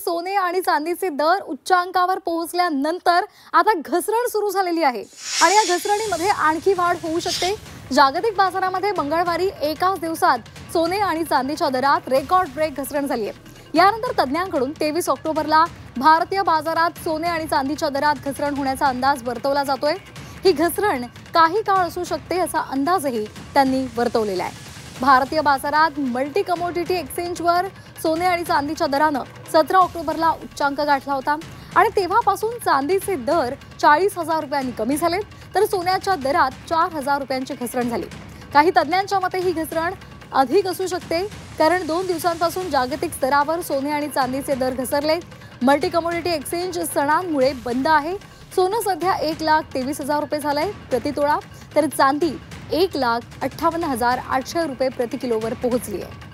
सोने आणि चांदीचे दर उच्चांकावर पोहोचल्यानंतर आता घसरण सुरू झालेली आहे आणि या घसरणीमध्ये आणखी वाढ होऊ शकते। जागतिक बाजारामध्ये मंगळवारी एकाच दिवसात सोने आणि चांदीच्या दरात रेकॉर्ड ब्रेक घसरण झाली आहे। यानंतर तज्ञांकडून 23 ऑक्टोबरला भारतीय बाजारात सोने आणि चांदीच्या दरात घसरण होण्याचा अंदाज वर्तवला जातोय। ही घसरण काही काळ असू शकते असा अंदाजही त्यांनी वर्तवलेला आहे। भारतीय बाजारात मल्टी कमोडिटी एक्सचेंजवर सोने आणि चांदीच्या दरानं 17 ऑक्टोबरला उच्चांक गाठला होता आणि तेव्हापासून चांदीचे दर 40,000 रुपयांनी कमी झाले तर सोन्याच्या दरात 4,000 रुपयांची घसरण झाली। काही तज्ञांच्या मते ही घसरण अधिक असू शकते कारण 2 दिवसांपासून जागतिक स्तरावर सोने आणि चांदीचे दर घसरले। मल्टी कमोडिटी एक्सचेंज सणांमुळे बंद आहे। सोनं सध्या 1,23,000 रुपये झालंय प्रति तोळा तर चांदी 1,58,800 रुपये प्रति किलोवर पोहोचली आहे।